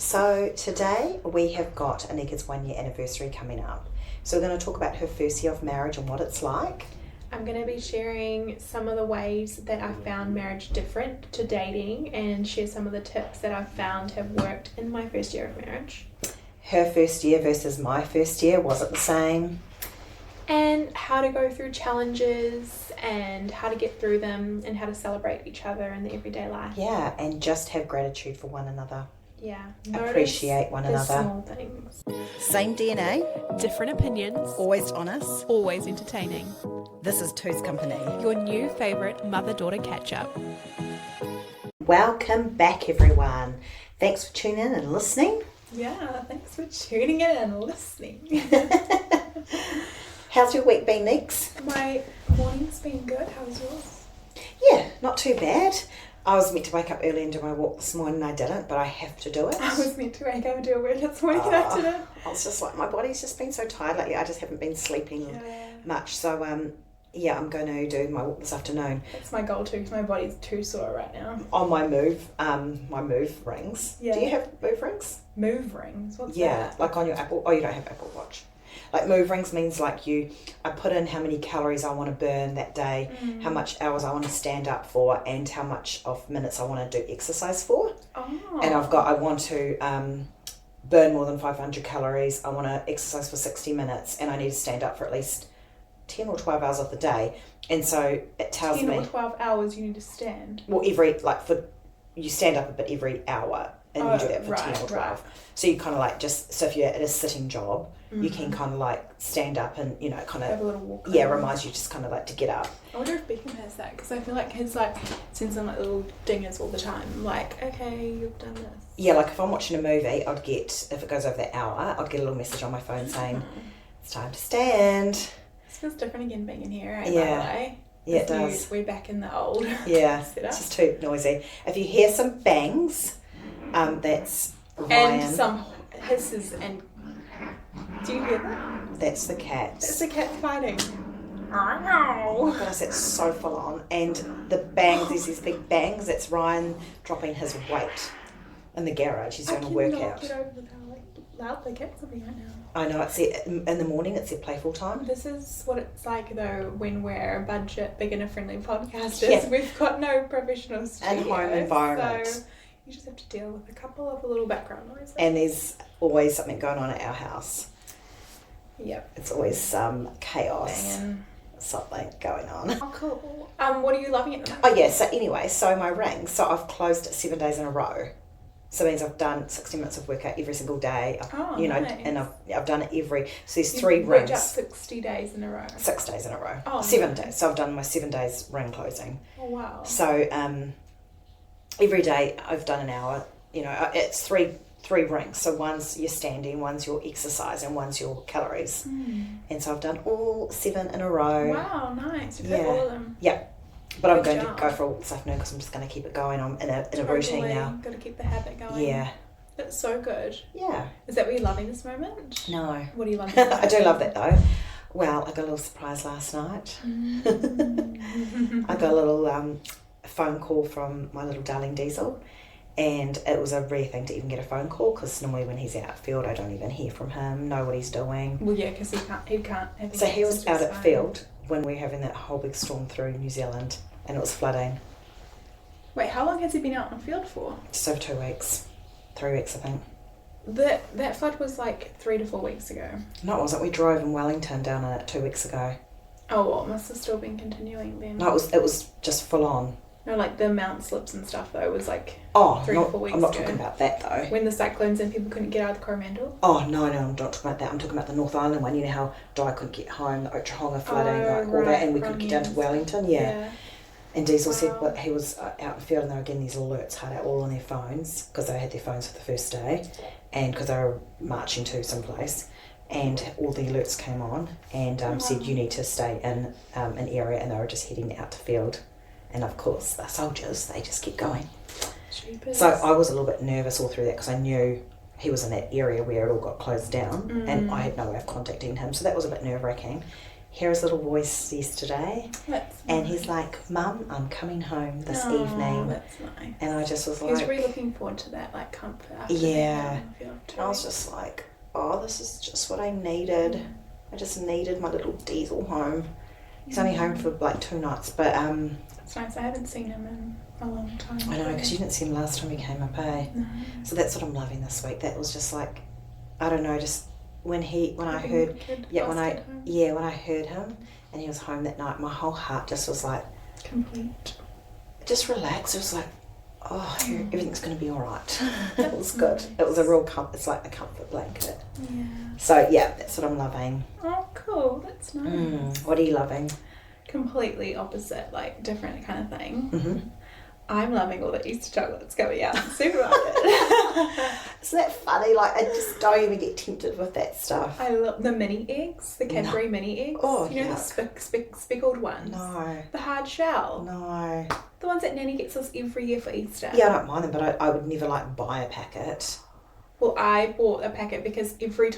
So today we have got Anika's 1 year anniversary coming up. So we're going to talk about her first year of marriage and what it's like. I'm going to be sharing some of the ways that I found marriage different to dating and share some of the tips that I've found have worked in my first year of marriage. Her first year versus my first year, was it the same? And how to go through challenges and how to get through them and how to celebrate each other in the everyday life. Yeah, and just have gratitude for one another. Yeah. Appreciate one another. Small things. Same DNA. Different opinions. Always honest. Always entertaining. This is Two's Company. Your new favourite mother-daughter catch-up. Welcome back, everyone. Thanks for tuning in and listening. Yeah, thanks for tuning in and listening. How's your week been, Nix? My morning's been good. How's yours? Yeah, not too bad. I was meant to wake up early and do my walk this morning and I didn't, but I have to do it. I was meant to wake up and do a workout this morning and I didn't. I was just like, my body's just been so tired lately. I just haven't been sleeping much. So, I'm going to do my walk this afternoon. That's my goal too, because my body's too sore right now. On my move rings. Yeah. Do you have move rings? Move rings? What's that? Yeah, like on your Apple. Oh, you don't have Apple Watch. Like move rings means like I put in how many calories I want to burn that day, how much hours I want to stand up for, and how much of minutes I want to do exercise for. Oh. And I want to burn more than 500 calories. I want to exercise for 60 minutes, and I need to stand up for at least 10 or 12 hours of the day. And so it tells me 10 or 12 hours you need to stand. Well, you stand up a bit every hour, and you do that for 10 or 12. Right. So you kind of like so if you're at a sitting job, you can kind of like stand up and, kind of have a little walk. Yeah, reminds you just kind of like to get up. I wonder if Beckham has that, because I feel like his like sends them like little dingers all the time. Like, okay, you've done this. Yeah, like if I'm watching a movie, if it goes over that hour, I'd get a little message on my phone saying, it's time to stand. This feels different again being in here, right? Yeah. By the way. Yeah, it does. We're back in the old setup. It's just too noisy. If you hear some bangs, that's Ryan. And some hisses and... Do you hear that? That's the cats. It's the cat fighting. Oh, Goodness, it's so full on. And the bangs, there's these big bangs, that's Ryan dropping his weight in the garage. He's doing a workout. I cannot get over how loud the cats are being right now. I know, in the morning it's their playful time. This is what it's like though when we're a budget, beginner friendly podcasters. Yeah. We've got no professional studios. And home environment. So you just have to deal with a couple of little background noises. And there's always something going on at our house. Yep. It's always chaos. Banging. Something going on. Oh, cool. What are you loving at the moment? Oh yeah, so anyway, my ring. So I've closed 7 days in a row. So it means I've done 60 minutes of workout every single day. Nice. And I've done it so there's 3 rings. Up 60 days in a row. 6 days in a row. Oh, 7 nice. days. So I've done my 7 days ring closing. Oh wow. So every day I've done an hour. It's three rings. So one's your standing, one's your exercise, and one's your calories. And so I've done all 7 in a row. Wow, nice. You've had all of them. Yeah. But I'm going job. to go for all this afternoon because I'm just going to keep it going. I'm in a routine now. Got to keep the habit going. Yeah. That's so good. Yeah. Is that what you're loving this moment? No. What are you loving? I do love that though. Well, I got a little surprise last night. I got a little phone call from my little darling Diesel. And it was a rare thing to even get a phone call because normally when he's out field, I don't even hear from him, know what he's doing. Well, yeah, because he can't have So he was out at phone. field when we were having that whole big storm through New Zealand and it was flooding. Wait, how long has he been out in the field for? Just over 2 weeks. 3 weeks, I think. That flood was like 3 to 4 weeks ago. No, it wasn't. We drove in Wellington down in it 2 weeks ago. Oh, well, it must have still been continuing then. No, it was just full on. No, like the mount slips and stuff though was like 3 to 4 weeks I'm not ago. talking about that though. When the cyclones and people couldn't get out of the Coromandel? Oh, no, I'm not talking about that. I'm talking about the North Island one. You know how Di couldn't get home, the Otrahonga flooding, all that, and we couldn't get down to Wellington. Yeah. And Diesel said he was out in the field and they were getting these alerts hard out all on their phones because they had their phones for the first day and because they were marching to someplace. And all the alerts came on and said you need to stay in an area, and they were just heading out to field. And of course, the soldiers, they just keep going. Jeepers. So I was a little bit nervous all through that because I knew he was in that area where it all got closed down and I had no way of contacting him. So that was a bit nerve-wracking. hear his little voice yesterday. That's and nice. he's like, Mum, I'm coming home this Oh, evening. That's nice. And I just was He was like, really looking forward to that, like, comfort after Yeah. being out I was just like, oh, this is just what I needed. I just needed my little Diesel home. He's only home for like 2 nights, but It's nice. I haven't seen him in a long time. I know, because you didn't see him last time he came up, eh? No. So that's what I'm loving this week. That was just like, I don't know, just when I heard when I heard him and he was home that night, my whole heart just was like complete. Just relaxed. It was like, oh, everything's going to be all right. It was good. It was a real it's like a comfort blanket. Yeah. So yeah, that's what I'm loving. Oh, cool. That's nice. What are you loving? Completely opposite, like different kind of thing. Mm-hmm. I'm loving all the Easter chocolates going out in the supermarket. Isn't that funny? Like, I just don't even get tempted with that stuff. I love the mini eggs, the Cadbury mini eggs. Oh, you know, the speckled ones? No. The hard shell? No. The ones that Nanny gets us every year for Easter. Yeah, I don't mind them, but I would never, like, buy a packet. Well, I bought a packet because every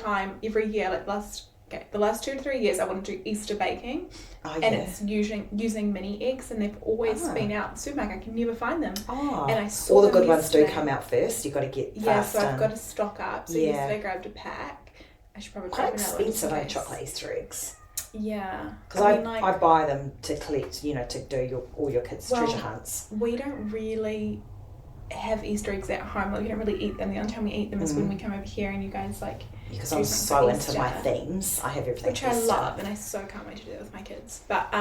year, like the last 2 to 3 years, I want to do Easter baking. Oh, and it's using mini eggs, and they've always been out in the supermarket. I can never find them. Oh. And I saw all the them good ones do yesterday. come out first. You've got to get fast. Yeah, so I've got to stock up. So Yeah. yesterday I grabbed a pack. I should probably Quite grab another one just expensive, in are case. chocolate Easter eggs. Yeah. Because I buy them to collect, to do all your kids' treasure hunts. We don't really have Easter eggs at home. Like, we don't really eat them. The only time we eat them is when we come over here and you guys like. Because do I'm something so for into Easter, my themes. I have everything. which I love, and I so can't wait to do that with my kids. But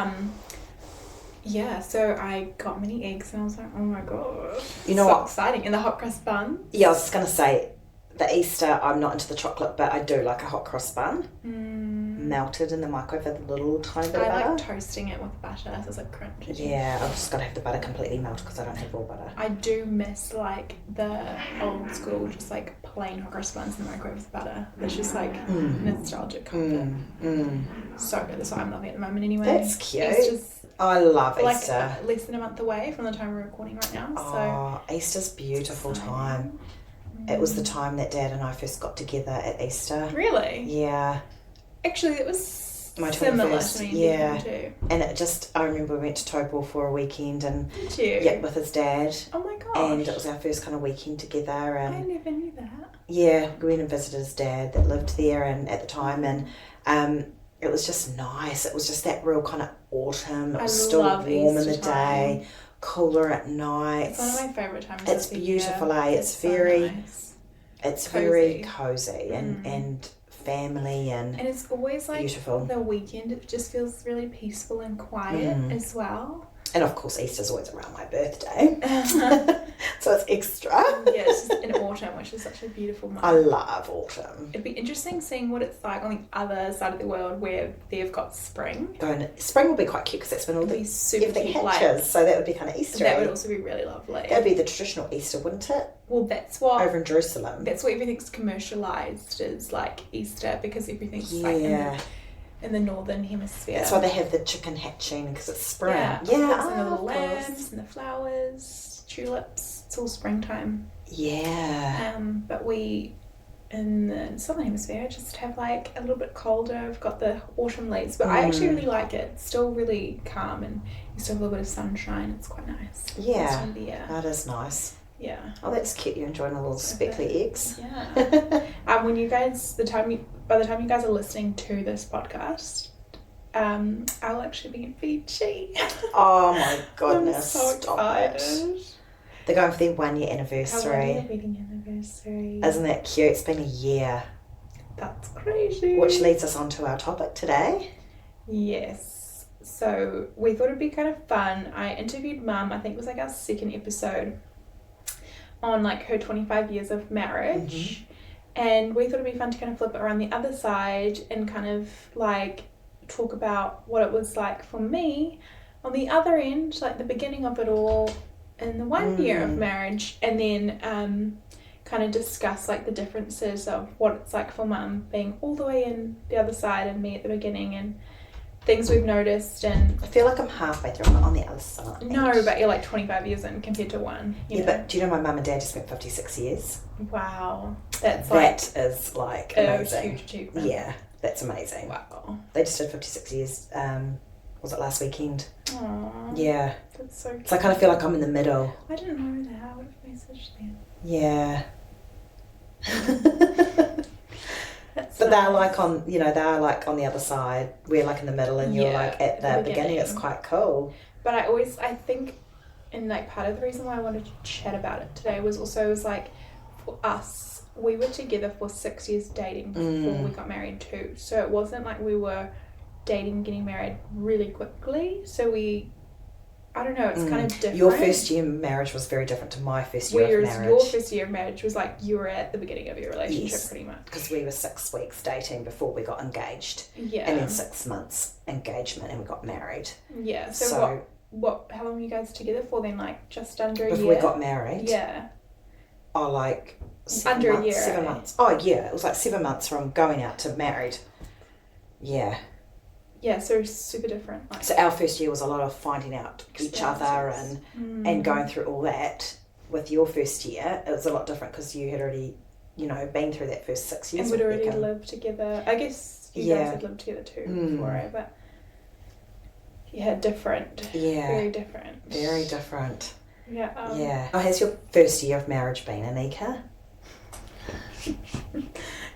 yeah. So I got mini eggs, and I was like, oh my god, You know so what? exciting! And the hot cross bun. Yeah, I was just gonna say, the Easter, I'm not into the chocolate, but I do like a hot cross bun. Melted in the microwave with a little tiny bit of butter. I like toasting it with butter, so it's like crunchy. Yeah, I've just got to have the butter completely melted because I don't have raw butter. I do miss like the old school, just like plain hot cross buns in the microwave with butter. It's just like nostalgic comfort. So good. That's what I'm loving at the moment anyway. That's cute. Easter's I love like Easter. less than a month away from the time we're recording right now. So Easter's beautiful time. It was the time that Dad and I first got together at Easter. Really? Yeah. Actually, it was My similar 21st, to me. yeah. Too. And it just, I remember we went to Taupo for a weekend and Did you? yeah, with his dad. Oh my gosh. And it was our first kind of weekend together. I And never knew that. yeah, we went and visited his dad that lived there and at the time, and it was just nice. It was just that real kind of autumn. It was still warm in the day, cooler at night. It's one of my favourite times. It's of the beautiful, year. eh? It's very, nice. it's Cozy. very cozy and family and it's always like beautiful. The weekend. It just feels really peaceful and quiet as well. And of course, Easter's always around my birthday, so it's extra. Yeah, it's just in autumn, which is such a beautiful month. I love autumn. It'd be interesting seeing what it's like on the other side of the world where they've got spring. Spring will be quite cute because that's when all It'd be super everything cute, hatches, so that would be kind of Easter. That would also be really lovely. That would be the traditional Easter, wouldn't it? Well, that's what over in Jerusalem. That's what everything's commercialised as, like Easter, because everything's like in the northern hemisphere. That's why they have the chicken hatching because it's spring. Yeah, and the little lambs and the flowers, tulips. It's all springtime. Yeah. But we in the southern hemisphere just have like a little bit colder. We've got the autumn leaves, but I actually really like it. It's still really calm, and you still have a little bit of sunshine. It's quite nice. Yeah, that is nice. Yeah. Oh, that's cute. You're enjoying the little speckly eggs. Yeah. When you guys, by the time you guys are listening to this podcast, I'll actually be in Fiji. Oh my goodness! I'm so excited. They're going for their 1 year anniversary. How long is the wedding anniversary? Isn't that cute? It's been a year. That's crazy. Which leads us on to our topic today. Yes. So we thought it'd be kind of fun. I interviewed Mum. I think it was like our second episode on like her 25 years of marriage. And we thought it'd be fun to kind of flip it around the other side and kind of like talk about what it was like for me on the other end, like the beginning of it all in the 1 year of marriage, and then kind of discuss like the differences of what it's like for Mum being all the way in the other side and me at the beginning, and things we've noticed. And I feel like I'm halfway through. I'm not on the other side. No, but you're like 25 years in compared to one. You know? But do you know my mum and dad just spent 56 years? Wow. That is like amazing. Huge achievement. Yeah. That's amazing. Wow. They just did 56 years, was it last weekend? Aww. Yeah. That's so cute. So I kind of feel like I'm in the middle. I didn't know that. I would have messaged them. Yeah. That's But they're nice. like they're like on the other side. We're like in the middle and you're like at the beginning. It's quite cool. But I think, and like part of the reason why I wanted to chat about it today was like, for us, we were together for 6 years dating before we got married too. So it wasn't like we were dating, getting married really quickly. So I don't know, it's kind of different. Your first year marriage was very different to my first year of marriage. Your first year of marriage was like you were at the beginning of your relationship, pretty much. Because we were 6 weeks dating before we got engaged. Yeah. And then 6 months engagement and we got married. Yeah. So how long were you guys together for then? Like just under a year? Before we got married? Yeah. Oh, like 7 under months, a year. 7 months. Oh, yeah. It was like 7 months from going out to married. Yeah. Yeah, so it's super different. Like, so our first year was a lot of finding out each other and going through all that. With your first year, it was a lot different because you had already, been through that first 6 years. And we'd already lived together. I guess you guys had lived together too before, right? But different. Yeah. Very different. Very different. Yeah. Yeah. Oh, how's your first year of marriage been, Anika?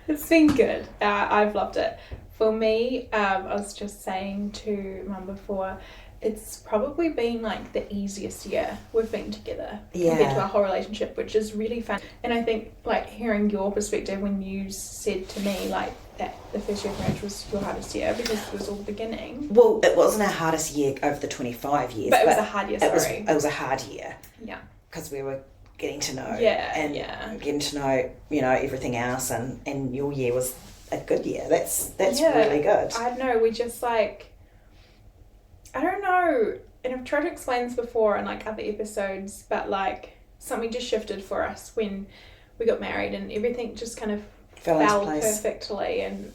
It's been good. I've loved it. For me, I was just saying to Mum before, it's probably been like the easiest year we've been together compared to our whole relationship, which is really fun. And I think like hearing your perspective when you said to me like that the first year of marriage was your hardest year because it was all the beginning. Well, it wasn't our hardest year over the 25 years. But it was a hard year, It was a hard year. Yeah. Because we were getting to know. And getting to know, everything else and your year was a good year. That's really good. I don't know, we just like, I don't know, and I've tried to explain this before in like other episodes, but like something just shifted for us when we got married and everything just kind of fell perfectly. And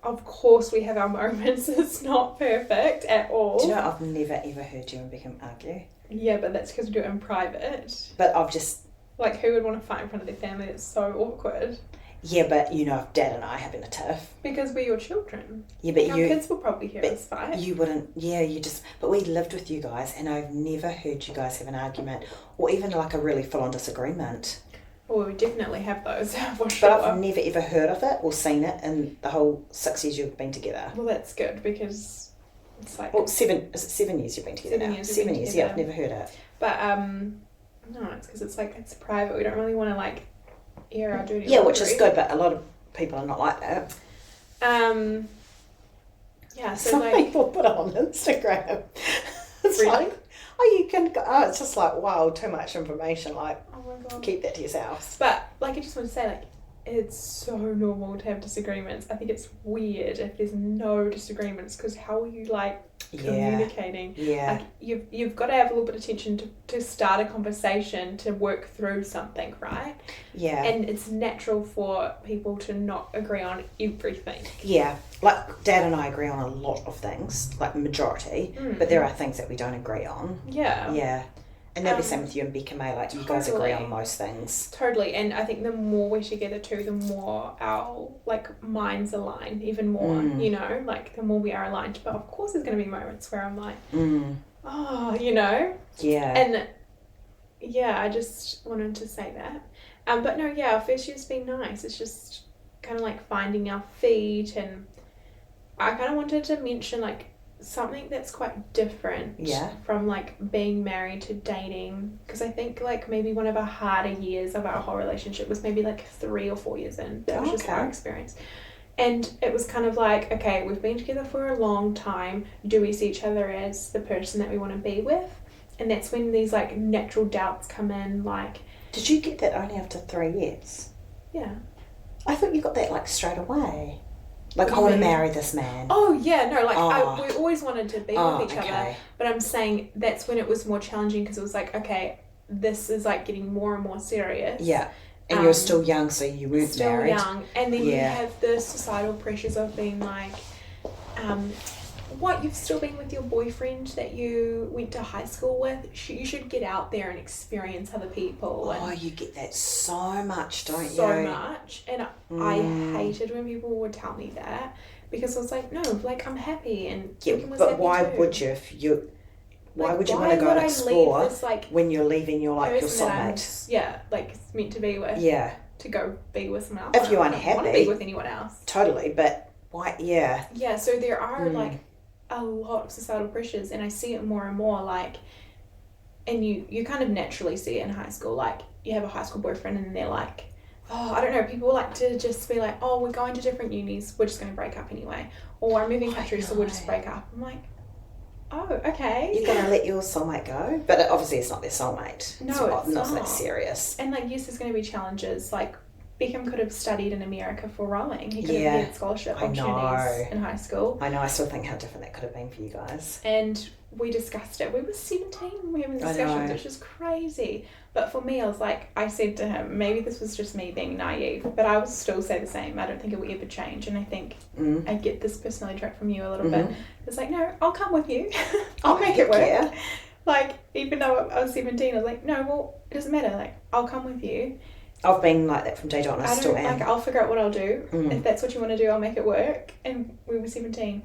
of course we have our moments. It's not perfect at all. Do you know, I've never ever heard you and Beckham argue. Yeah, but that's because we do it in private. But I've just... Like, who would want to fight in front of their family? It's so awkward. Yeah, but if Dad and I having a tiff. Because we're your children. Yeah, but our kids will probably hear us fight. You wouldn't, but we lived with you guys and I've never heard you guys have an argument or even like a really full-on disagreement. Well, we definitely have those, for sure. But I've never ever heard of it or seen it in the whole 6 years you've been together. Well, that's good because it's like... Well, 7 years you've been together now? 7 years, yeah, I've never heard it. But, no, it's because it's like, it's private. We don't really want to like air our dirty laundry. Which is good, but a lot of people are not like that. Yeah, so some like... people put it on Instagram. It's really? Like, it's just like, wow, too much information, like, oh my God, keep that to yourself. But, like, I just want to say, like, it's so normal to have disagreements. I think it's weird if there's no disagreements because how are you, like, communicating? Yeah. Like, you've got to have a little bit of attention to start a conversation, to work through something, right? Yeah. And it's natural for people to not agree on everything. Yeah. Like, Dad and I agree on a lot of things, like majority, but there are things that we don't agree on. Yeah. Yeah. And that'll be the same with you and Becca May, like, you guys agree on most things. Totally, and I think the more we're together too, the more our, like, minds align even more, like, the more we are aligned. But of course there's going to be moments where I'm like, oh, Yeah. And, yeah, I just wanted to say that. But no, yeah, our first year's been nice. It's just kind of like finding our feet, and I kind of wanted to mention, like, something that's quite different from like being married to dating, because I think like maybe one of our harder years of our whole relationship was maybe like 3 or 4 years in. That was just our experience, and it was kind of like, okay, we've been together for a long time, do we see each other as the person that we want to be with? And that's when these like natural doubts come in. Like, did you get that only after 3 years? Yeah, I thought you got that like straight away. Like, I want to marry this man. Oh, yeah, no, like, we always wanted to be with each okay. other, but I'm saying that's when it was more challenging, because it was like, okay, this is, like, getting more and more serious. Yeah, and you're still young, so you weren't married. Still young, and then you have the societal pressures of being, like, what, you've still been with your boyfriend that you went to high school with? You should get out there and experience other people. Oh, you get that so much, don't you? So much. And I hated when people would tell me that, because I was like, no, like, I'm happy, and yeah, but why would you if you... Why would you want to go and explore this, like, when you're leaving your soulmate? Yeah, like, it's meant to be with. Yeah. To go be with someone else. If you're unhappy. I don't want to be with anyone else. Totally, but why? Yeah. Yeah, so there are like a lot of societal pressures, and I see it more and more, like, and you kind of naturally see it in high school. Like, you have a high school boyfriend and they're like, oh, I don't know, people like to just be like, oh, we're going to different unis, we're just going to break up anyway. Or I'm moving countries, so we'll just break up. I'm like, oh, okay. You're going to let your soulmate go? But obviously it's not their soulmate. No, it's not that serious. And, like, yes, there's going to be challenges. Like, Beckham could have studied in America for rowing. He could have had scholarship opportunities in high school. I know. I still think how different that could have been for you guys. And we discussed it. We were 17 when we were having discussions, which is crazy. But for me, I was like, I said to him, maybe this was just me being naive, but I would still say the same. I don't think it will ever change. And I think I get this personality trait from you a little bit. It's like, no, I'll come with you. I'll make it work. Yeah. Like, even though I was 17, I was like, no, well, it doesn't matter. Like, I'll come with you. I've been like that from day dot, and I still am. Like, I'll figure out what I'll do. If that's what you want to do, I'll make it work. And we were 17.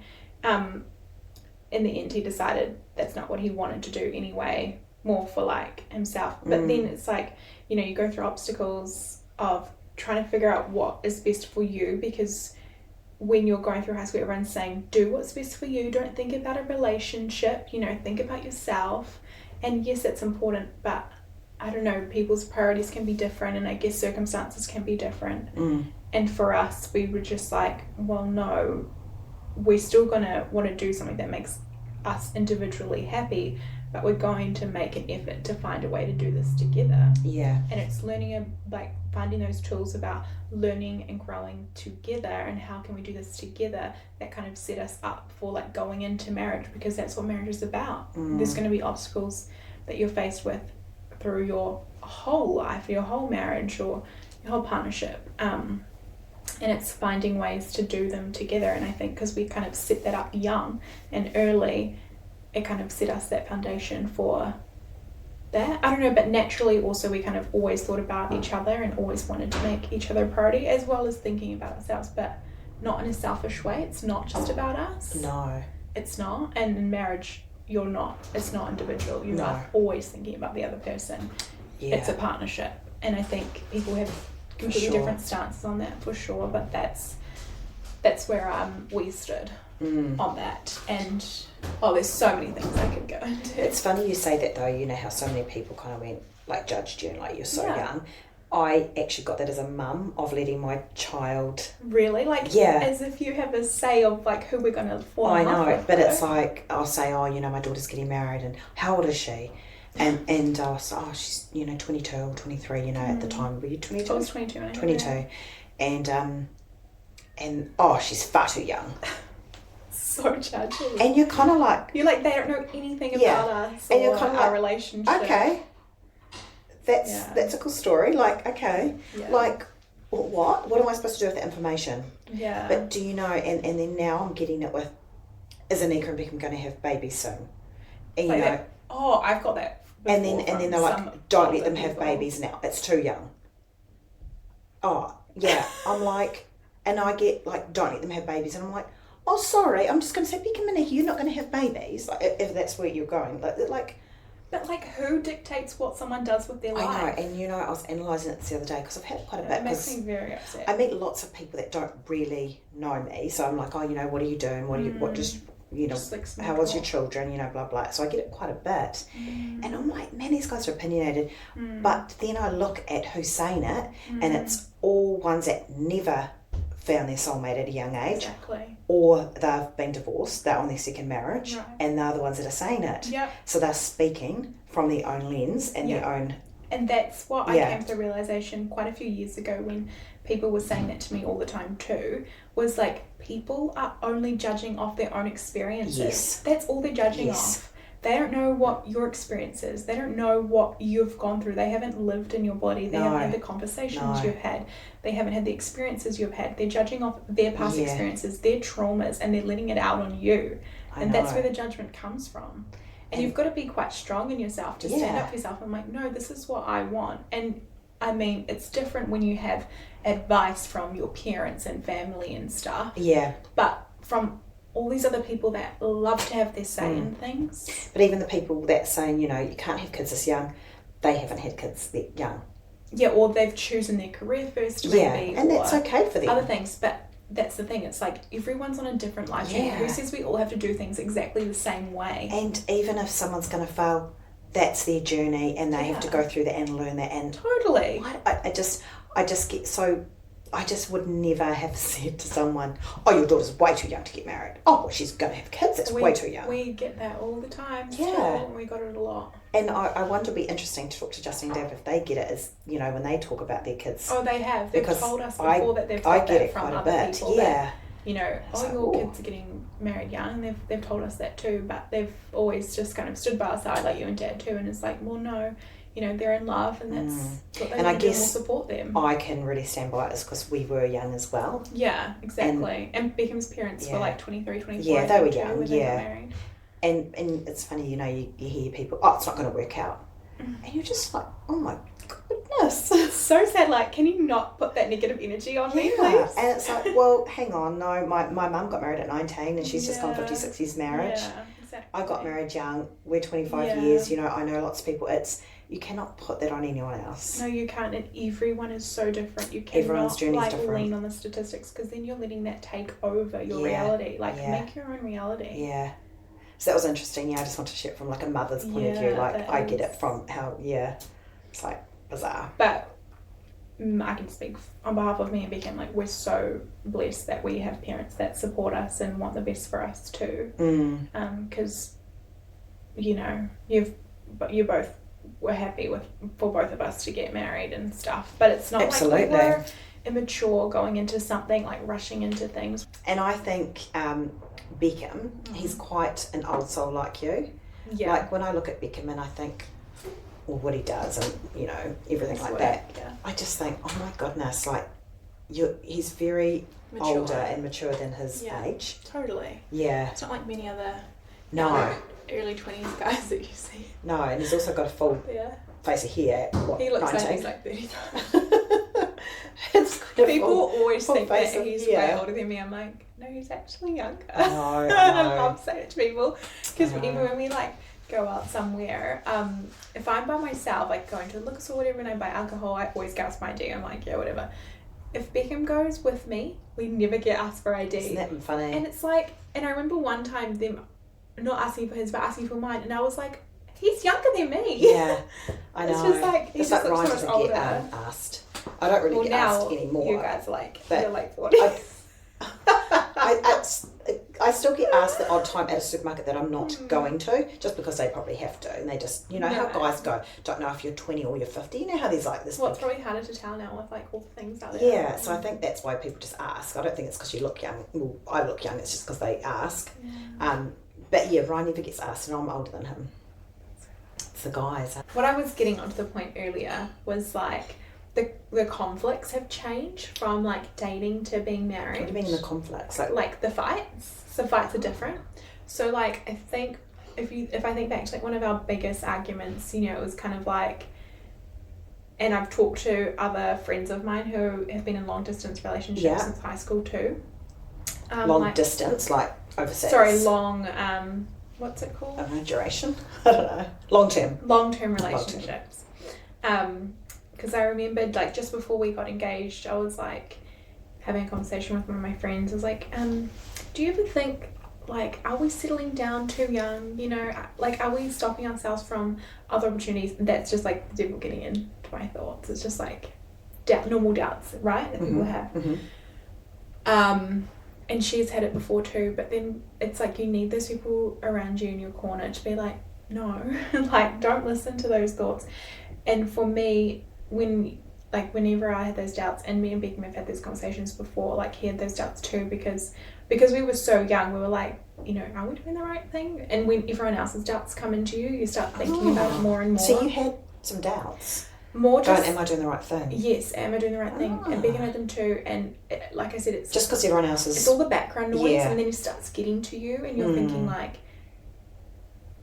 In the end, he decided that's not what he wanted to do anyway, more for, like, himself. But then it's like, you know, you go through obstacles of trying to figure out what is best for you, because when you're going through high school, everyone's saying, do what's best for you. Don't think about a relationship, you know, think about yourself. And yes, it's important, but I don't know, people's priorities can be different, and I guess circumstances can be different. And for us, we were just like, well, no, we're still going to want to do something that makes us individually happy, but we're going to make an effort to find a way to do this together. Yeah. And it's learning, like, finding those tools about learning and growing together, and how can we do this together, that kind of set us up for, like, going into marriage, because that's what marriage is about. There's going to be obstacles that you're faced with through your whole life, your whole marriage, or your whole partnership, and it's finding ways to do them together. And I think because we kind of set that up young and early, it kind of set us that foundation for that. I don't know, but naturally also we kind of always thought about each other and always wanted to make each other a priority, as well as thinking about ourselves, but not in a selfish way. It's not just about us. No, it's not. And in marriage, it's not individual. You are always thinking about the other person. Yeah. It's a partnership. And I think people have completely different stances on that, for sure. But that's where we stood on that. And there's so many things I could go into. It's funny you say that, though. You know how so many people kind of went, like, judged you, and like, you're so young. I actually got that as a mum, of letting my child... Really? Like, as if you have a say of, like, who we're going to fall in love with. I know, but it's like, I'll say, you know, my daughter's getting married, and how old is she? And I'll say, she's, you know, 22 or 23, you know, at the time. Were you 22? I was 22. 22. And she's far too young. So judgy. And you're kind of like... You're like, they don't know anything about us, and you're kind of our relationship. Okay. That's a cool story. Like, okay, like, what am I supposed to do with that information? Yeah. But do you know? And then now I'm getting it with, is Anika and Beckham going to have babies soon? And like you know, that, I've got that. And then they're like, don't let them have babies now. It's too young. Oh yeah, I'm like, and I get like, don't let them have babies, and I'm like, oh sorry, I'm just going to say, Beckham and Anika, you're not going to have babies. Like, if that's where you're going, like. But, like, who dictates what someone does with their life? I know, and, you know, I was analysing it the other day, because I've had quite a bit. It makes me very upset. I meet lots of people that don't really know me, so I'm like, you know, what are you doing? How was your children? You know, blah, blah. So I get it quite a bit. And I'm like, man, these guys are opinionated. But then I look at who's saying it, and it's all ones that never found their soulmate at a young age. Exactly. Or they've been divorced, they're on their second marriage, right. And they're the ones that are saying it. Yep. So they're speaking from their own lens and their own... And that's what I came to the realisation quite a few years ago, when people were saying that to me all the time too, was like, people are only judging off their own experiences. Yes. That's all they're judging off. they don't know what your experience is. They don't know what you've gone through. They haven't lived in your body. They haven't had the conversations you've had. They haven't had the experiences you've had. They're judging off their past experiences, their traumas, and they're letting it out on you. And that's where the judgment comes from. And you've got to be quite strong in yourself to stand up for yourself and like, no, this is what I want. And I mean, it's different when you have advice from your parents and family and stuff. Yeah. But from all these other people that love to have their say in things. But even the people that saying, you know, you can't have kids this young, they haven't had kids that young. Yeah, or they've chosen their career first, maybe. Yeah, and that's okay for them. Other things, but that's the thing. It's like everyone's on a different life journey. Who says we all have to do things exactly the same way? And even if someone's going to fail, that's their journey, and they have to go through that and learn that. And totally, I just get so. I just would never have said to someone, "Oh, your daughter's way too young to get married. Oh, well, she's going to have kids. That's way too young." We get that all the time. Yeah, and we got it a lot. And I wonder, it'd be interesting to talk to Justin and Dave if they get it, as you know, when they talk about their kids. Oh, they have. They've told us before that they've I got get that it from quite a other bit. people. Yeah. You know, your kids are getting married young. They've told us that too, but they've always just kind of stood by our side, like you and Dad too. And it's like, well, no, you know, they're in love, and that's what they want to do, and we'll support them. I can really stand by it, is because we were young as well. Yeah, exactly. And Beckham's parents were like 23, 24. Yeah, they were young. When they got married. And it's funny, you know, you hear people, oh, it's not going to work out, and you're just like, oh my goodness. It's so sad. Like, can you not put that negative energy on me, please? And it's like, well, hang on, no, my mum got married at 19, and she's just gone 56 years marriage. Yeah, exactly. I got married young. We're 25 years. You know, I know lots of people. You cannot put that on anyone else. No, you can't. And everyone is so different. You Everyone's cannot journey's different. lean on the statistics, because then you're letting that take over your reality. Like, make your own reality. Yeah. So that was interesting. Yeah, I just want to share it from like a mother's point of view. Like, I get it from how, it's like bizarre. But I can speak on behalf of me and Beckham. Like, we're so blessed that we have parents that support us and want the best for us too. Because, you know, you both were happy for both of us to get married and stuff. But it's not like we were immature going into something, like rushing into things. And I think Beckham, he's quite an old soul like you. Yeah. Like, when I look at Beckham and I think, well, what he does and, you know, everything like that, I just think, oh my goodness, like, he's very mature. Older and mature than his age. Totally. Yeah. It's not like many other early 20s guys that you see. No, and he's also got a full face of hair. What, he looks 19? like he's like 35. People always think that he's way older than me. I'm like, no, he's actually younger. I know. I love saying it to people, because even when we like go out somewhere, if I'm by myself, like going to the liquor store or whatever, and I buy alcohol, I always get asked for ID. I'm like, yeah, whatever. If Beckham goes with me, we never get asked for ID. Isn't that funny? And it's like, and I remember one time them not asking for his, but asking for mine, and I was like, he's younger than me. Yeah, I know. It's just like, he's just Ryan so much older. Get asked. I don't really get asked anymore. You guys are like, you're like 40. I still get asked the odd time at a supermarket that I'm not going to, just because they probably have to, and they just, you know, how guys go, don't know if you're 20 or you're 50, you know how there's like this. Well, it's probably harder to tell now with like all the things out there. Yeah, so I think that's why people just ask. I don't think it's because you look young. Well, I look young, it's just because they ask. But yeah, Ryan never gets asked, and I'm older than him. It's the guys. What I was getting onto the point earlier was like, the conflicts have changed from like dating to being married. What do you mean the conflicts? Like the fights. So fights are different. So like, I think if I think back to like one of our biggest arguments, you know, it was kind of like, and I've talked to other friends of mine who have been in long distance relationships since high school too. Long distance, like overseas. Sorry, long. What's it called? I don't know, duration. I don't know. Long term relationships. Because I remembered, like, just before we got engaged, I was, like, having a conversation with one of my friends. I was like, do you ever think, like, are we settling down too young? You know, like, are we stopping ourselves from other opportunities? That's just, like, the devil getting into my thoughts. It's just, like, normal doubts, right, that people have. And she's had it before, too. But then it's, like, you need those people around you in your corner to be like, no. Like, don't listen to those thoughts. And for me, whenever I had those doubts, and me and Beckham have had these conversations before, like he had those doubts too, because we were so young, we were like you know, are we doing the right thing? And when everyone else's doubts come into you, you start thinking about it more and more. So you had some doubts? More just... am I doing the right thing? Yes, am I doing the right thing? And being with them too. And like I said, it's... Just because everyone else is... It's all the background noise, and then it starts getting to you, and you're thinking, like,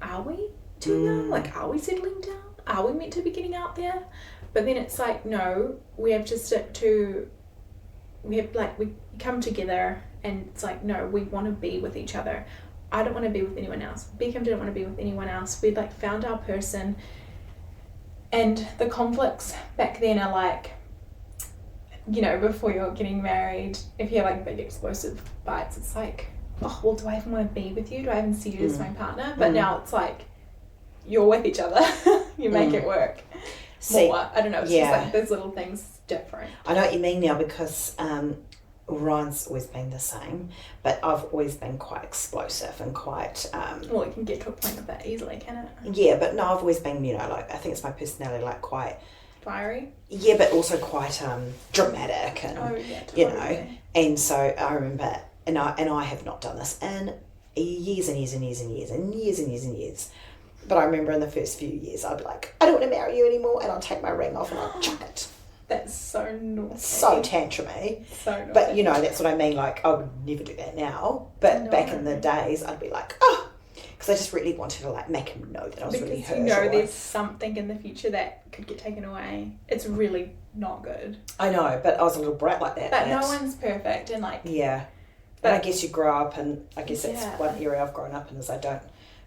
are we too young? Like, are we settling down? Are we meant to be getting out there? But then it's like, no, we have to stick to... we come together, and it's like, no, we want to be with each other. I don't want to be with anyone else. Beckham didn't want to be with anyone else. We'd, like, found our person... And the conflicts back then are like, you know, before you're getting married, if you have like big explosive fights, it's like, oh, well, do I even want to be with you? Do I even see you as my partner? But now it's like, you're with each other. You make it work. See, more. I don't know. It's just like those little things different. I know what you mean now, because Ryan's always been the same, but I've always been quite explosive and quite... well, it can get to a point of that easily, can it? Yeah, but no, I've always been, you know, like, I think it's my personality, like, quite... Fiery? Yeah, but also quite dramatic and, totally. you know, and so I remember, and I have not done this in years and years and years and years and years and years and years, but I remember in the first few years, I'd be like, I don't want to marry you anymore, and I'll take my ring off and I'll chuck it. That's so naughty. So tantrumy. So naughty. But, you know, that's what I mean. Like, I would never do that now. But back in the days, I'd be like, oh, because I just really wanted to, like, make him know that I was really hurt. Because you know there's something in the future that could get taken away. It's really not good. I know, but I was a little brat like that. But no one's perfect, and, like... Yeah. But I guess you grow up, and I guess that's one area I've grown up in, is I don't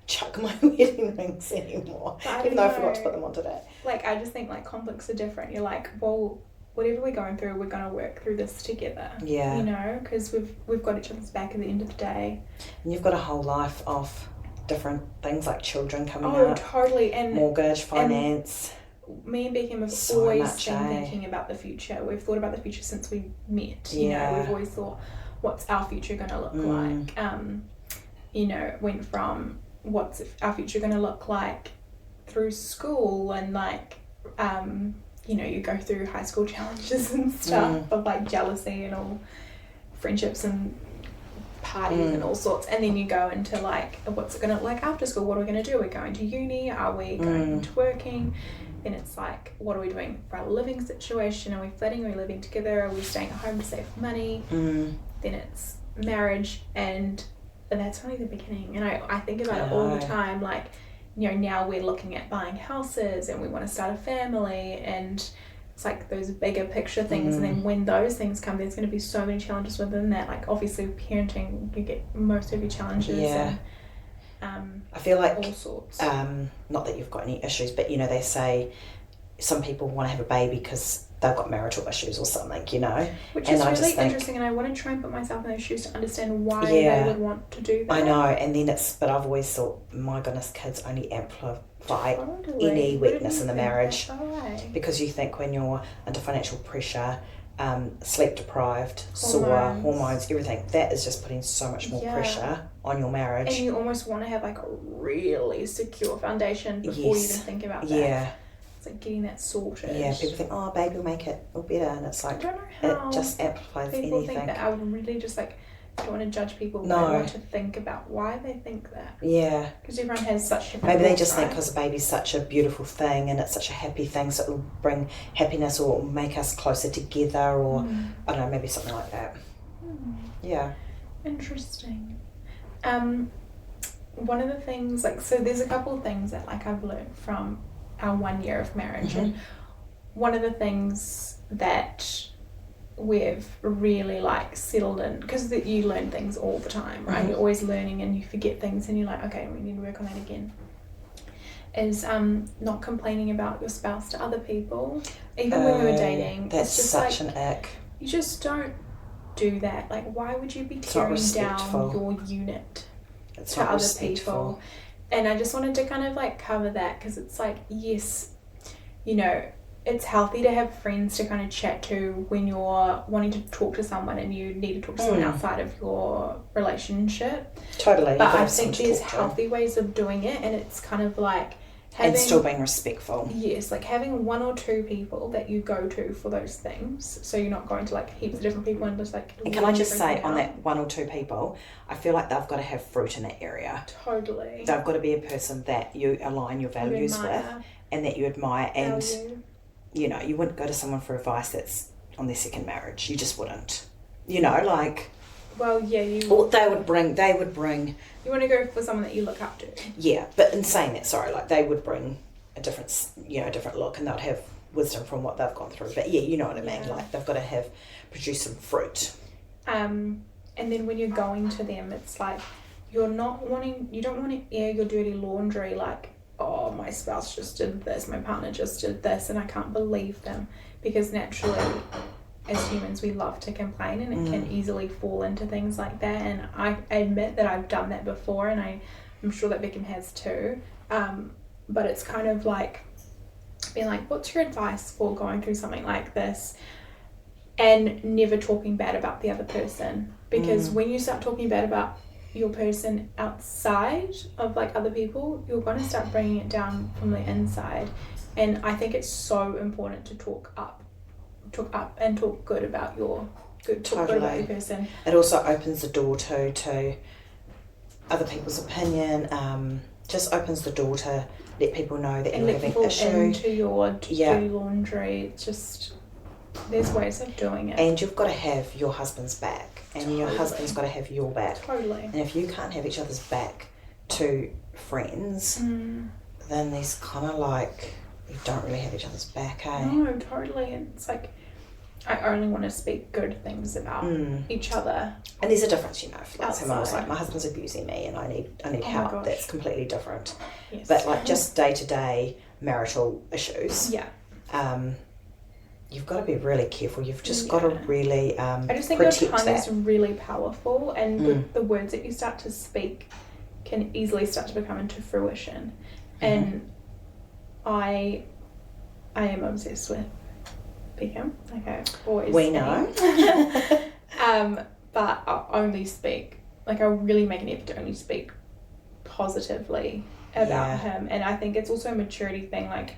chuck my wedding rings anymore, even though I forgot to put them on today. Like, I just think, like, conflicts are different. You're like, well, whatever we're going through, we're going to work through this together. Yeah. You know, because we've got each other's back at the end of the day. And you've got a whole life of different things, like children coming out. Oh, totally. And mortgage, finance. And me and Beckham have always been thinking about the future. We've thought about the future since we met. You know, we've always thought, what's our future going to look like? You know, it went from... what's our future going to look like through school, and like you know, you go through high school challenges and stuff of like jealousy and all friendships and parties and all sorts, and then you go into like, what's it going to look like after school? What are we going to do? Are we going to uni? Are we going into working? Then it's like, what are we doing for our living situation? Are we flitting? Are we living together? Are we staying at home to save money? Then it's marriage, and that's only the beginning. And I think about it all the time, like, you know, now we're looking at buying houses and we want to start a family, and it's like those bigger picture things. And then when those things come, there's going to be so many challenges within that. Like, obviously parenting, you get most of your challenges and I feel like all sorts. Not that you've got any issues, but you know, they say some people want to have a baby because they've got marital issues or something, you know. Which is really interesting, and I want to try and put myself in those shoes to understand why they would want to do that. I know, and then but I've always thought, my goodness, kids only amplify any weakness in the marriage. Because you think when you're under financial pressure, sleep deprived, sore, hormones, everything, that is just putting so much more pressure on your marriage. And you almost want to have like a really secure foundation before you even think about that. Yeah. Like getting that sorted. Yeah, people think, oh, baby will make it all better, and it's like, I don't know how it just amplifies people anything. Think that. I would really just like, don't want to judge people, but I want to think about why they think that. Yeah. Because everyone has such different maybe they just think because a baby's such a beautiful thing and it's such a happy thing, so it'll bring happiness or it'll make us closer together, or I don't know, maybe something like that. Yeah. Interesting. One of the things, like, so there's a couple of things that like I've learned from our 1 year of marriage, and one of the things that we've really like settled in, because you learn things all the time, right? You're always learning and you forget things and you're like, okay, we need to work on that again, is not complaining about your spouse to other people, even when we were dating. That's just such like, an ick. You just don't do that. Like, why would you be tearing down your unit to other people? And I just wanted to kind of like cover that, because it's like, yes, you know, it's healthy to have friends to kind of chat to when you're wanting to talk to someone and you need to talk to someone outside of your relationship. Totally. But I think there's healthy ways of doing it, and it's kind of like and still being respectful. Yes, like having 1 or 2 people that you go to for those things, so you're not going to like heaps of different people and just like. And can I just say, on that 1 or 2 people, I feel like they've got to have fruit in that area. Totally. They've got to be a person that you align your values with and that you admire. And you know, you wouldn't go to someone for advice that's on their second marriage. You just wouldn't. You know, like. Well, yeah, Or they would bring. You want to go for someone that you look up to. Yeah, but in saying that, sorry, like they would bring a different, different look, and they'd have wisdom from what they've gone through. But yeah, you know what I mean. Like they've got to produce some fruit. And then when you're going to them, it's like you don't want to air your dirty laundry. Like, oh, my spouse just did this, my partner just did this, and I can't believe them, because naturally, as humans, we love to complain, and it can easily fall into things like that. And I admit that I've done that before, and I'm sure that Beckham has too. But it's kind of like being like, what's your advice for going through something like this? And never talking bad about the other person. Because when you start talking bad about your person outside of like other people, you're going to start bringing it down from the inside. And I think it's so important to talk up and talk good about your good about your person. It also opens the door to other people's opinion. Just opens the door to let people know that you're having issue. Into your dirty laundry. It's just, there's ways of doing it. And you've got to have your husband's back, and your husband's got to have your back. Totally. And if you can't have each other's back to friends, then there's kind of like you don't really have each other's back, eh? No, totally. It's like I only want to speak good things about each other. And there's a difference, if like someone was like, my husband's abusing me and I need help, that's completely different. Yes. But like just day-to-day marital issues, you've got to be really careful. You've just got to really I just think your tongue is really powerful, and the words that you start to speak can easily start to become into fruition. And I am obsessed with Beckham. Okay, always. We know. But I only speak, like I really make an effort to only speak positively about him, and I think it's also a maturity thing. Like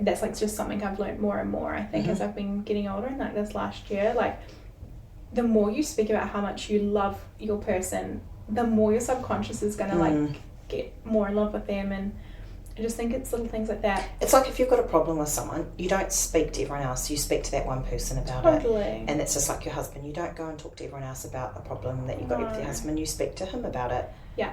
that's like just something I've learned more and more. I think as I've been getting older, and like this last year, like the more you speak about how much you love your person, the more your subconscious is gonna like get more in love with them. And I just think it's little things like that. It's like if you've got a problem with someone, you don't speak to everyone else, you speak to that one person about it. And it's just like your husband, you don't go and talk to everyone else about a problem that you've got with your husband, you speak to him about it. Yeah.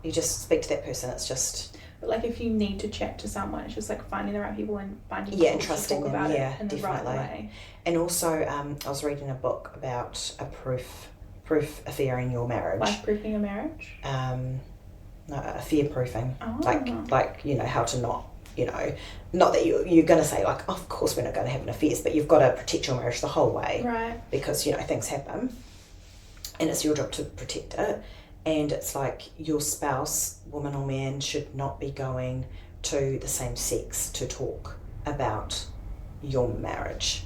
You just speak to that person, it's just... But like if you need to chat to someone, it's just like finding the right people and finding and trusting them, about it in definitely. The right way. And also, I was reading a book about a proof affair in your marriage. Life-proofing a marriage? No, affair-proofing. Like how to not, not that you're going to say like, oh, of course we're not going to have an affair, but you've got to protect your marriage the whole way. Right. Because, things happen and it's your job to protect it. And it's like your spouse, woman or man, should not be going to the same sex to talk about your marriage.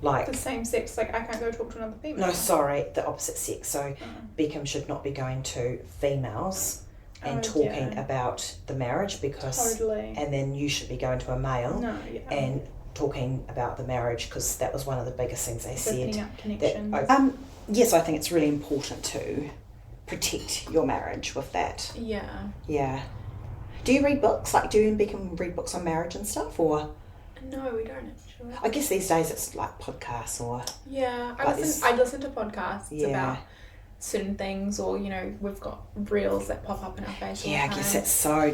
Like the same sex, like I can't go talk to another female. No, sorry, the opposite sex. So Beckham should not be going to females and talking about the marriage because and then you should be going to a male and talking about the marriage, because that was one of the biggest things they said. Up connections. Yes, I think it's really important to protect your marriage with that. Yeah. Do you read books? Like, do you and Beckham read books on marriage and stuff, or? No, we don't actually. I guess these days it's like podcasts or... Yeah, I listen to podcasts about certain things, or we've got reels that pop up in our face. Yeah, I guess it's so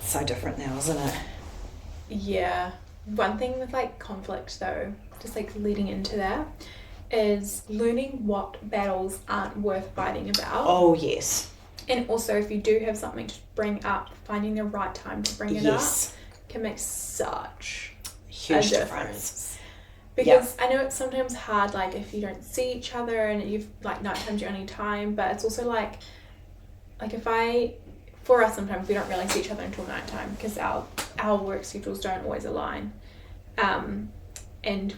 so different now, isn't it? Yeah. One thing with like conflict though, just like leading into that, is learning what battles aren't worth fighting about. Oh yes. And also if you do have something to bring up, finding the right time to bring it up can make such huge difference. Because I know it's sometimes hard, like if you don't see each other and you've like nighttime's your only time, but it's also like for us sometimes we don't really see each other until nighttime because our work schedules don't always align. And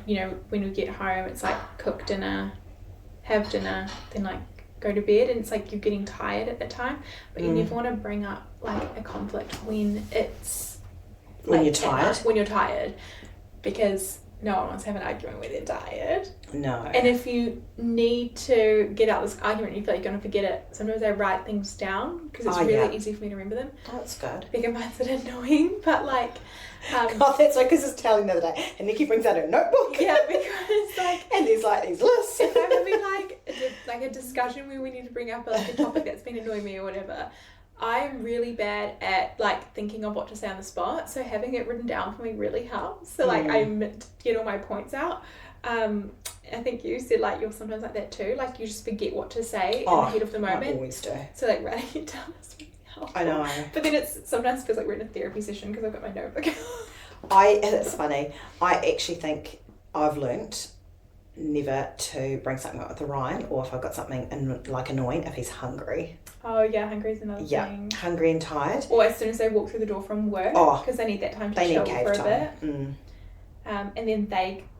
when we get home it's like cook dinner, have dinner, then like go to bed, and it's like you're getting tired at that time, but you never want to bring up like a conflict when it's when you're tired. When you're tired, because no one wants to have an argument when they're tired. No. And if you need to get out this argument and you feel like you're going to forget it, sometimes I write things down because it's really easy for me to remember them. Oh, that's good. Because mine's annoying, but like... God, that's right, because it's telling the other day, and Nikki brings out her notebook. Yeah, because like... and there's like these lists. If I'm having like a discussion where we need to bring up like a topic that's been annoying me or whatever, I'm really bad at like thinking of what to say on the spot, so having it written down for me really helps. So like I get all my points out. I think you said like you're sometimes like that too, like you just forget what to say in the heat of the moment. I always do. So like writing it down is really helpful. I know. But then it's sometimes feels like we're in a therapy session because I've got my notebook. It's funny. I actually think I've learnt never to bring something up with Ryan, or if I've got something like annoying, if he's hungry. Oh yeah, hungry is another thing. Yeah, hungry and tired. Or as soon as they walk through the door from work, because they need that time to chill for a bit. And then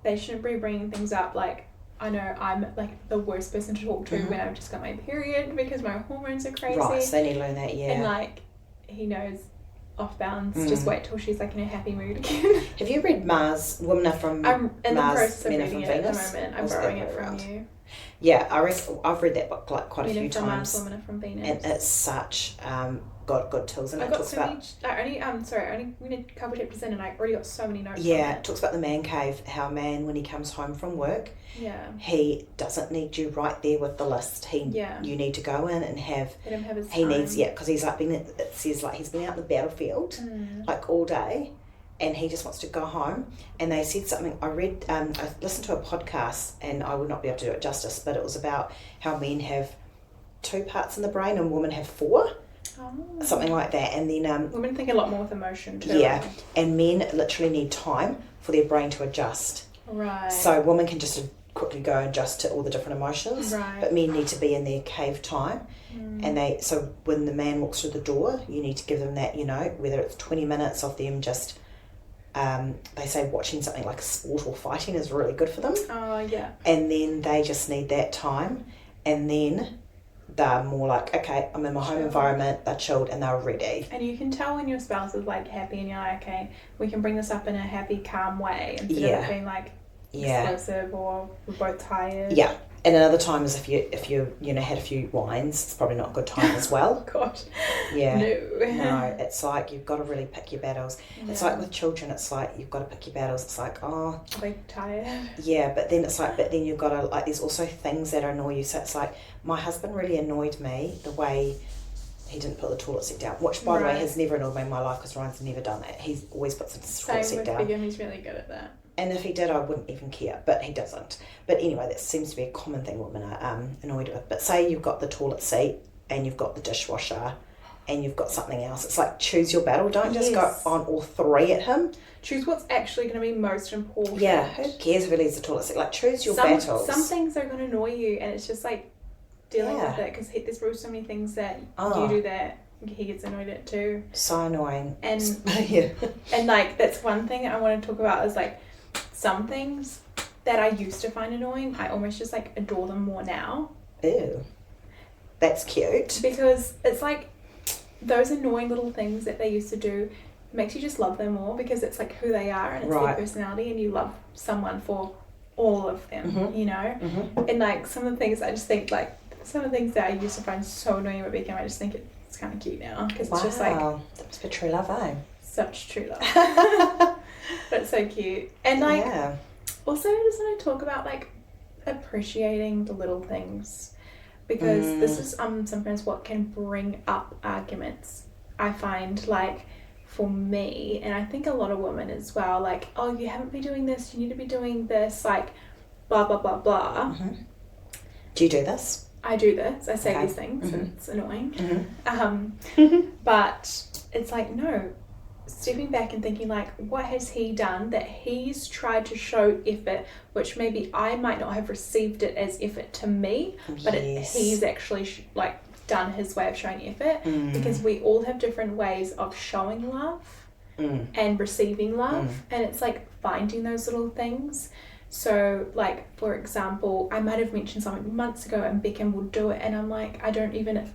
they shouldn't be bringing things up like, I know I'm like the worst person to talk to when I've just got my period because my hormones are crazy. Right, so they need to learn that, yeah. And like, he knows off balance, just wait till she's like in a happy mood again. Have you read Mars, Women Are From Mars, I'm in the process of Men Are reading From it Venus? at the moment. I'm borrowing it from you. Yeah, I've read that book like quite a few times. Mars, Women Are From Venus. And it's such got good tools in it. I got so many. I only went a couple chapters in, and I already got so many notes. Yeah, it talks about the man cave. How a man, when he comes home from work, he doesn't need you right there with the list. You need to go in and have. Let him have his he time. needs because he's like been. It says like he's been out in the battlefield like all day, and he just wants to go home. And they said something. I read. I listened to a podcast, and I would not be able to do it justice, but it was about how men have 2 parts in the brain and women have 4. Oh. Something like that. And then women think a lot more with emotion too. Yeah, and men literally need time for their brain to adjust. Right. So women can just quickly go and adjust to all the different emotions, but men need to be in their cave time. And so when the man walks through the door, you need to give them that, whether it's 20 minutes of them just they say watching something like a sport or fighting is really good for them. Oh yeah. And then they just need that time, and then they're more like, okay, I'm in my home environment, they're chilled and they're ready. And you can tell when your spouse is like happy and you're like, okay, we can bring this up in a happy, calm way instead of it being like explosive or we're both tired. Yeah. And another time is if you had a few wines, it's probably not a good time as well. God. Yeah. No, it's like you've got to really pick your battles. Yeah. It's like with children, it's like you've got to pick your battles. It's like, oh. Are they tired? Yeah, but then it's like, you've got to, like, there's also things that annoy you. So it's like, my husband really annoyed me the way he didn't put the toilet seat down, which, by the way, has never annoyed me in my life because Ryan's never done that. He always puts the toilet seat down. Same with Bigum, he's really good at that. And if he did, I wouldn't even care, but he doesn't. But anyway, that seems to be a common thing women are annoyed with. But say you've got the toilet seat and you've got the dishwasher and you've got something else. It's like, choose your battle. Don't just go on all 3 at him. Choose what's actually going to be most important. Yeah, who cares if he leaves the toilet seat? Like, choose your battles. Some things are going to annoy you, and it's just like dealing with it, because there's really so many things that you do that he gets annoyed at too. So annoying. And and like, that's one thing I want to talk about is like, some things that I used to find annoying, I almost just like adore them more now. Ew. That's cute. Because it's like those annoying little things that they used to do makes you just love them more, because it's like who they are and it's their personality, and you love someone for all of them, And like some of the things I just think, like some of the things that I used to find so annoying about Beckham, I just think it's kind of cute now, because it's just like, that's for true love, eh? Such true love. But so cute. And like also I just want to talk about like appreciating the little things, because this is sometimes what can bring up arguments. I find, like, for me, and I think a lot of women as well, like, oh, you haven't been doing this, you need to be doing this, like, blah blah blah blah. Do you do this? I do this. I say these things, and it's annoying. But it's like, no, stepping back and thinking, like, what has he done that he's tried to show effort, which maybe I might not have received it as effort to me, but he's actually done his way of showing effort, because we all have different ways of showing love and receiving love, and it's like finding those little things So, like, for example, I might have mentioned something months ago and Beckham will do it and I'm like, I don't even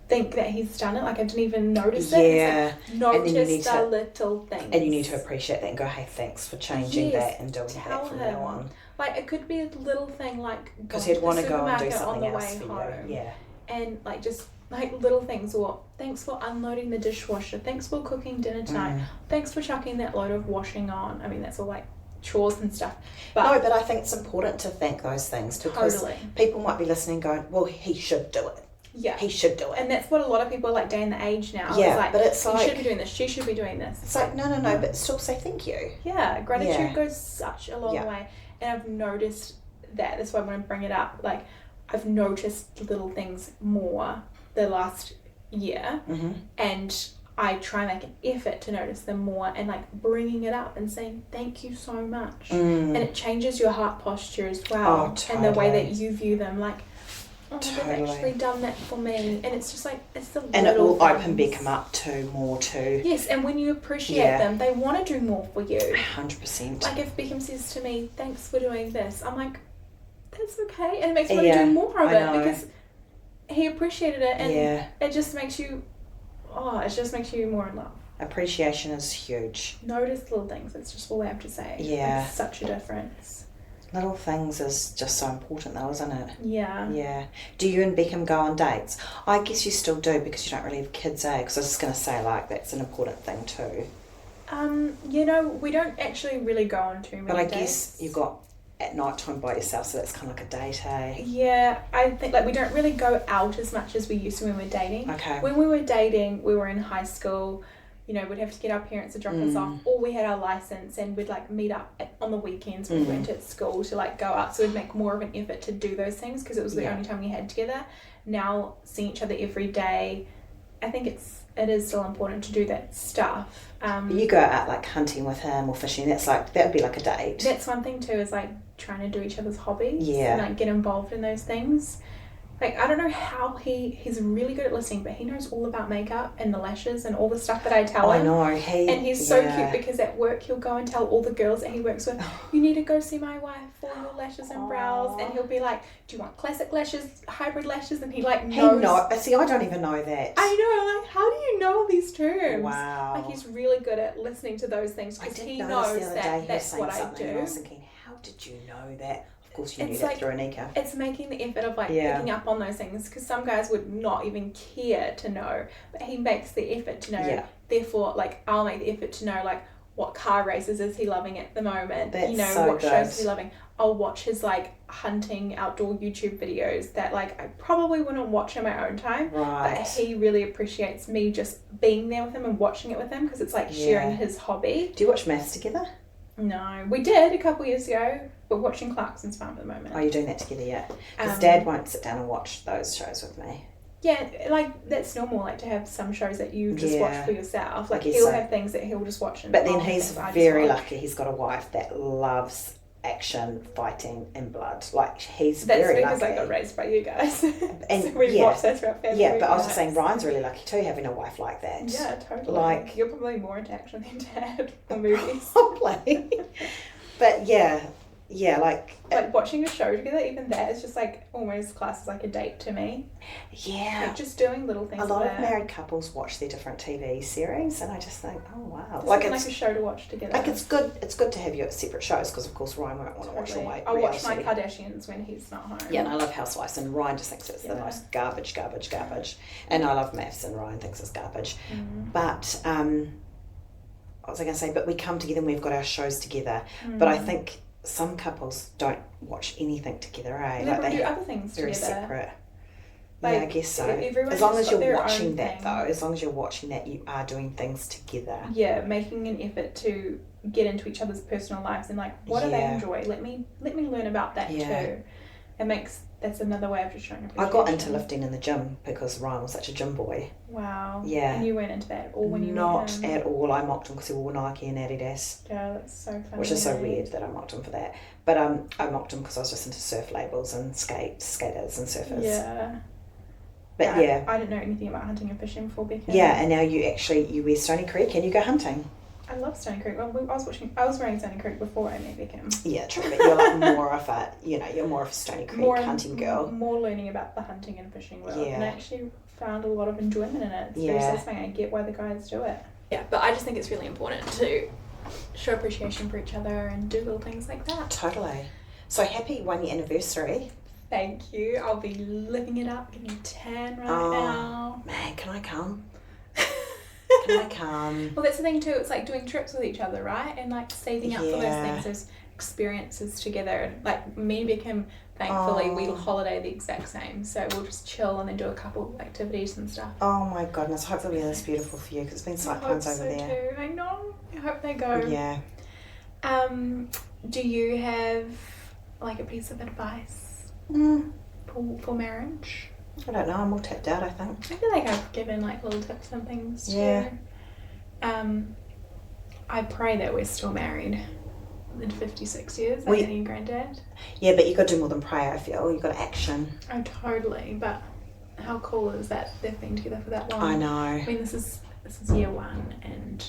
think that he's done it. Like, I didn't even notice it. Yeah. Like, notice the little things. And you need to appreciate that and go, hey, thanks for changing that and doing that from now on. Like, it could be a little thing like because he'd want to go and do something on the else way for home. you. Yeah. And, like, just, like, little things, or thanks for unloading the dishwasher, thanks for cooking dinner tonight, thanks for chucking that load of washing on. I mean, that's all, like, chores and stuff. But I think it's important to thank those things because people might be listening going, well, he should do it. Yeah. He should do it. And that's what a lot of people are like day and the age now. Yeah, it's like, but it's like... you should be doing this, she should be doing this. It's like, no, but still say thank you. Yeah, gratitude goes such a long way. And I've noticed that. That's why I want to bring it up. Like, I've noticed little things more the last year. And I try and make an effort to notice them more and, like, bringing it up and saying thank you so much. And it changes your heart posture as well. Oh, totally. And the way that you view them. Like, oh, they've actually done that for me. And it's just like, it's the and little it will things. open Beckham up to more too. Yes, and when you appreciate them, they want to do more for you. 100%. Like, if Beckham says to me, thanks for doing this, I'm like, that's okay. And it makes me want to do more of it because he appreciated it and it just makes you, more in love. Appreciation is huge. Notice little things. It's just all I have to say. Yeah. It's such a difference. Little things is just so important though, isn't it? Yeah. Yeah. Do you and Beckham go on dates? I guess you still do because you don't really have kids, eh? Because I was just going to say, like, that's an important thing too. You know, we don't actually really go on too many dates. But I guess you got at night time by yourself, so that's kind of like a date, eh? Yeah, I think, like, we don't really go out as much as we used to when we were dating. Okay. When we were dating, we were in high school, you know, we'd have to get our parents to drop us off, or we had our license and we'd, like, meet up on the weekends when we went to school to, like, go out. So we'd make more of an effort to do those things because it was the only time we had together. Now, seeing each other every day, I think it is still important to do that stuff. You go out, like, hunting with him or fishing, that would be like a date. That's one thing too, is, like, trying to do each other's hobbies. Yeah. And, like, get involved in those things. Like, I don't know how he's really good at listening, but he knows all about makeup and the lashes and all the stuff that I tell him. I know. And he's so cute because at work he'll go and tell all the girls that he works with, you need to go see my wife for your lashes and brows. And he'll be like, do you want classic lashes, hybrid lashes? And he, like, knows. See, I don't even know that. I know. Like, how do you know all these terms? Wow. Like, he's really good at listening to those things because he knows that that's what I do. And I was thinking, how did you know that? Of course you knew that through Anika. It's making the effort of, like, picking up on those things because some guys would not even care to know, but he makes the effort to know. Yeah. Therefore, like, I'll make the effort to know, like, what car races is he loving at the moment? That's you know, so what good. shows is he loving? I'll watch his, like, hunting outdoor YouTube videos that, like, I probably wouldn't watch in my own time. Right. But he really appreciates me just being there with him and watching it with him because it's, like, sharing his hobby. Do you watch maths together? No, we did a couple years ago. We're watching Clarkson's Farm at the moment. Are you doing that together yet? Because Dad won't sit down and watch those shows with me. Yeah, like, that's normal, like, to have some shows that you just watch for yourself. Like, he'll have things that he'll just watch. But then he's very lucky. He's got a wife that loves action, fighting, and blood. Like, he's very lucky. That's because I got raised by you guys. And so we watch that for our family. Yeah, but I was just saying, Ryan's really lucky too, having a wife like that. Yeah, totally. Like, you're probably more into action than Dad or movies. Probably. But yeah, like watching a show together, even that is just, like, almost classed as, like, a date to me. Yeah. Like, just doing little things. A lot of married couples watch their different TV series, and I just think, oh wow, like, it's like a show to watch together. Like, it's good to have your separate shows because of course Ryan won't want to watch all I'll watch my Kardashians when he's not home. Yeah, and I love Housewives, and Ryan just thinks it's the most garbage, and I love maths, and Ryan thinks it's garbage. But what was I going to say? But we come together and we've got our shows together. But I think some couples don't watch anything together, eh? Like, they do other things very together. Separate. Like, yeah, I guess so. As long as you're watching that, though, as long as you're watching that, you are doing things together. Yeah, making an effort to get into each other's personal lives and, like, what do they enjoy? Let me learn about that too. That's another way of just showing appreciation. I got into lifting in the gym because Ryan was such a gym boy. Wow. Yeah. And you went into that at all when you were Not at all. I mocked him because he wore Nike and Adidas. Yeah, that's so funny. Which is so weird that I mocked him for that. But I mocked him because I was just into surf labels and skaters and surfers. Yeah. But yeah. I didn't know anything about hunting and fishing before Beckham. Yeah, and now you wear Stony Creek and you go hunting. I love Stony Creek. Well, I was wearing Stony Creek before I met Beckham. Yeah, true. But you're like more of a, you're more of a Stony Creek hunting girl. More learning about the hunting and fishing world. Yeah. And I actually found a lot of enjoyment in it. It's very satisfying. I get why the guys do it. Yeah, but I just think it's really important to show appreciation for each other and do little things like that. Totally. So happy 1 year anniversary. Thank you. I'll be living it up, getting a tan right now. Man, can I come? Can I come? Well, that's the thing too. It's like doing trips with each other, right? And like saving up for those things, those experiences together. And like me and Beckham, thankfully, we'll holiday the exact same. So we'll just chill and then do a couple of activities and stuff. Oh my goodness. Hopefully it's beautiful for you because it's been cyclones over there. Too. I know. I hope they go. Yeah. Do you have like a piece of advice for marriage? I don't know, I'm all tapped out, I think. I feel like I've given like little tips and things too. Yeah. I pray that we're still married in 56 years, like Annie and Granddad. Yeah, but you got to do more than pray, I feel. You got action. Oh, totally. But how cool is that they've been together for that long? I know. I mean, this is year one, and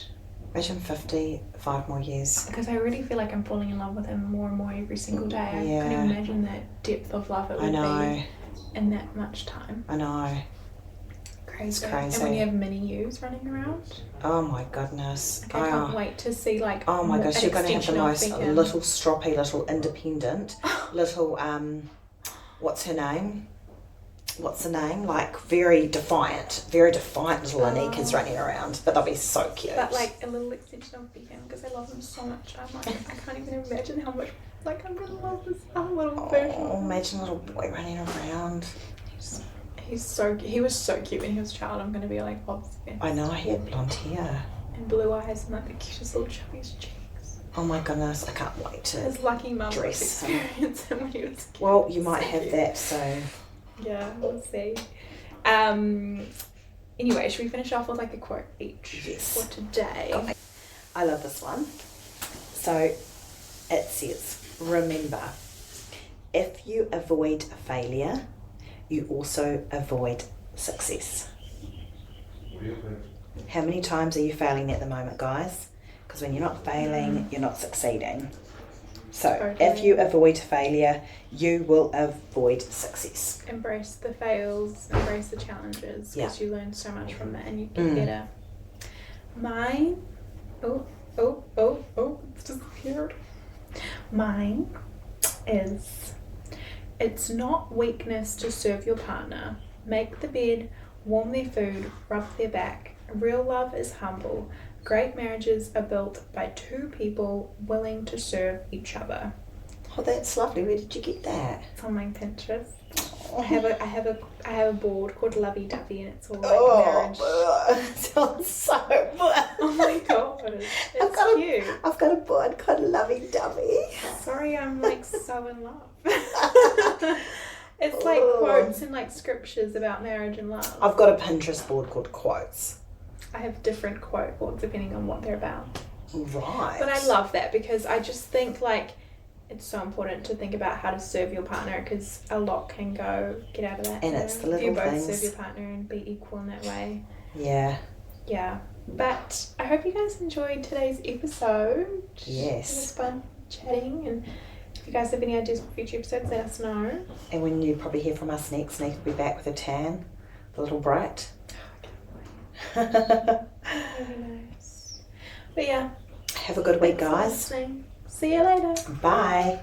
imagine 55 more years. Because I already feel like I'm falling in love with him more and more every single day. I can't even imagine that depth of love it would be in that much time. I know. Crazy. It's crazy. And when you have mini yous running around. Oh my goodness. Like I can't wait to see like. Oh my gosh, you're going to have the most Beckham. little stroppy, little independent, little what's her name? What's the name? Like very defiant little Anika's running around. But they'll be so cute. But like a little extension of Beckham because I love him so much. I'm like, I can't even imagine how much like I'm gonna love this little version. Oh, imagine a little boy running around. He was so cute when he was a child. I'm gonna be like obsessed. I know, he had blonde hair. And blue eyes and like the cutest little chubbiest cheeks. Oh my goodness, I can't wait to his lucky mum dress experience him when he was cute. Well, you might have that soon. Yeah, we'll see. Anyway, should we finish off with like a quote each for today? I love this one. So it says, remember, if you avoid failure, you also avoid success. What do you think? How many times are you failing at the moment, guys? Because when you're not failing, you're not succeeding. So if you avoid failure, you will avoid success. Embrace the fails, embrace the challenges, because you learn so much from it and you get better. Mine, it's disappeared. Mine is, it's not weakness to serve your partner. Make the bed, warm their food, rub their back. Real love is humble. Great marriages are built by two people willing to serve each other. Oh, that's lovely. Where did you get that? It's on my Pinterest. I have a board called Lovey Dovey, and it's all like marriage. Sounds so Oh my god, it's cute. I've got a board called Lovey Dovey. Sorry, I'm like so in love. It's like quotes and like scriptures about marriage and love. I've got a Pinterest board called Quotes. I have different quote boards depending on what they're about. Right. But I love that because I just think like it's so important to think about how to serve your partner because a lot can get out of that. And it's the little things. You both serve your partner and be equal in that way. Yeah. Yeah. But I hope you guys enjoyed today's episode. Yes. It was fun chatting, and if you guys have any ideas for future episodes, let us know. And when you probably hear from us next, Anika will be back with a tan, the little bright. Very nice. But yeah. Have a good week, guys. See you later. Bye.